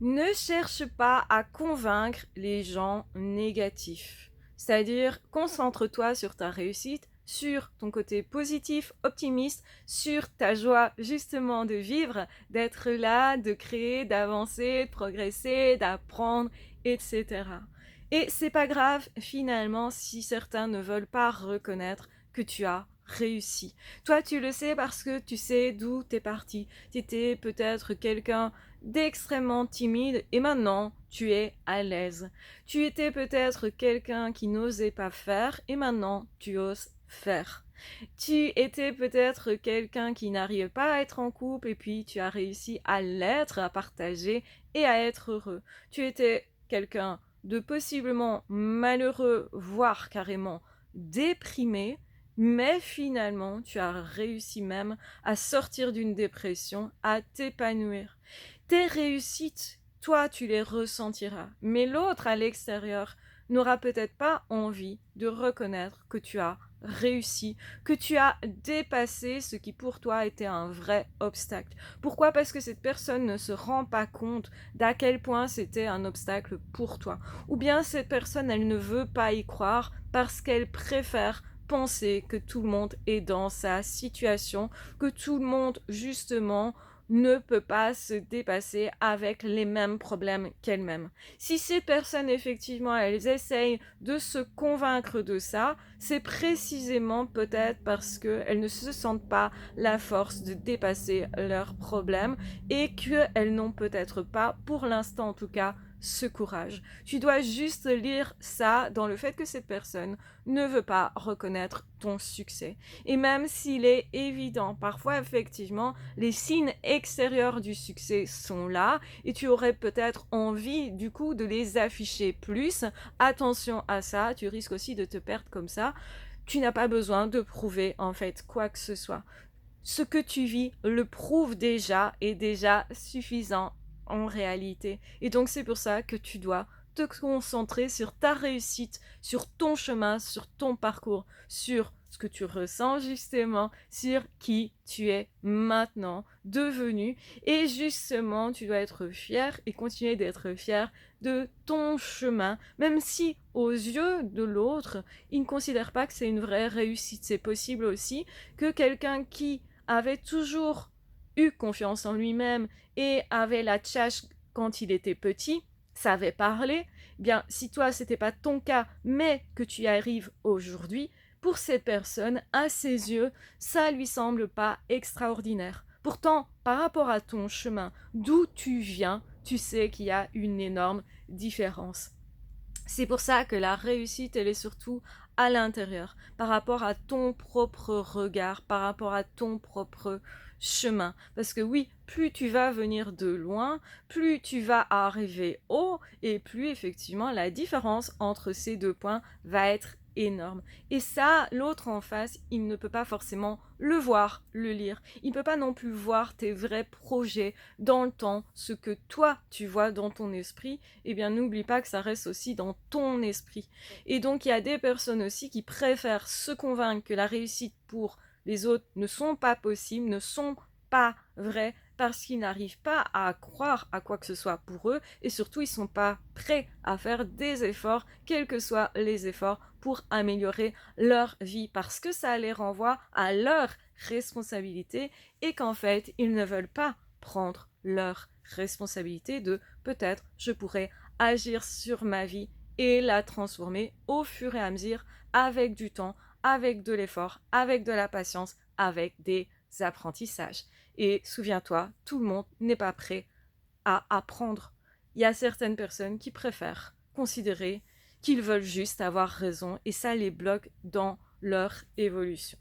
Ne cherche pas à convaincre les gens négatifs. C'est-à-dire, concentre-toi sur ta réussite, sur ton côté positif, optimiste, sur ta joie justement de vivre, d'être là, de créer, d'avancer, de progresser, d'apprendre, etc. Et c'est pas grave finalement si certains ne veulent pas reconnaître que tu as réussi. Toi, tu le sais parce que tu sais d'où t'es parti. Tu étais peut-être quelqu'un d'extrêmement timide et maintenant tu es à l'aise. Tu étais peut-être quelqu'un qui n'osait pas faire et maintenant tu oses faire. Tu étais peut-être quelqu'un qui n'arrivait pas à être en couple et puis tu as réussi à l'être, à partager et à être heureux. Tu étais quelqu'un de possiblement malheureux, voire carrément déprimé, mais finalement tu as réussi même à sortir d'une dépression, à t'épanouir. Tes réussites, toi, tu les ressentiras, mais l'autre à l'extérieur n'aura peut-être pas envie de reconnaître que tu as réussi, que tu as dépassé ce qui pour toi était un vrai obstacle. Pourquoi? Parce que cette personne ne se rend pas compte d'à quel point c'était un obstacle pour toi. Ou bien cette personne, elle ne veut pas y croire parce qu'elle préfère penser que tout le monde est dans sa situation, que tout le monde justement ne peut pas se dépasser avec les mêmes problèmes qu'elle-même. Si ces personnes, effectivement, elles essayent de se convaincre de ça, c'est précisément peut-être parce qu'elles ne se sentent pas la force de dépasser leurs problèmes et qu'elles n'ont peut-être pas, pour l'instant en tout cas, ce courage. Tu dois juste lire ça dans le fait que cette personne ne veut pas reconnaître ton succès. Et même s'il est évident, parfois effectivement, les signes extérieurs du succès sont là et tu aurais peut-être envie du coup de les afficher plus. Attention à ça, tu risques aussi de te perdre comme ça. Tu n'as pas besoin de prouver en fait quoi que ce soit. Ce que tu vis le prouve déjà et déjà suffisant en réalité. Et donc c'est pour ça que tu dois te concentrer sur ta réussite, sur ton chemin, sur ton parcours, sur ce que tu ressens justement, sur qui tu es maintenant devenu. Et justement, tu dois être fier et continuer d'être fier de ton chemin, même si aux yeux de l'autre, il ne considère pas que c'est une vraie réussite. C'est possible aussi que quelqu'un qui avait toujours eu confiance en lui-même et avait la tchatche quand il était petit, savait parler, eh bien si toi c'était pas ton cas, mais que tu y arrives aujourd'hui, pour cette personne, à ses yeux, ça lui semble pas extraordinaire. Pourtant, par rapport à ton chemin, d'où tu viens, tu sais qu'il y a une énorme différence. C'est pour ça que la réussite, elle est surtout à l'intérieur, par rapport à ton propre regard, par rapport à ton propre chemin. Parce que oui, plus tu vas venir de loin, plus tu vas arriver haut, et plus effectivement la différence entre ces deux points va être énorme. Et ça, l'autre en face, il ne peut pas forcément le voir, le lire. Il ne peut pas non plus voir tes vrais projets dans le temps, ce que toi tu vois dans ton esprit. Eh bien n'oublie pas que ça reste aussi dans ton esprit. Et donc il y a des personnes aussi qui préfèrent se convaincre que la réussite pour les autres ne sont pas possibles, ne sont pas vraies, parce qu'ils n'arrivent pas à croire à quoi que ce soit pour eux et surtout ils sont pas prêts à faire des efforts, quels que soient les efforts, pour améliorer leur vie parce que ça les renvoie à leur responsabilité et qu'en fait ils ne veulent pas prendre leur responsabilité de peut-être je pourrais agir sur ma vie et la transformer au fur et à mesure avec du temps, avec de l'effort, avec de la patience, avec des apprentissages. Et souviens-toi, tout le monde n'est pas prêt à apprendre. Il y a certaines personnes qui préfèrent considérer qu'ils veulent juste avoir raison et ça les bloque dans leur évolution.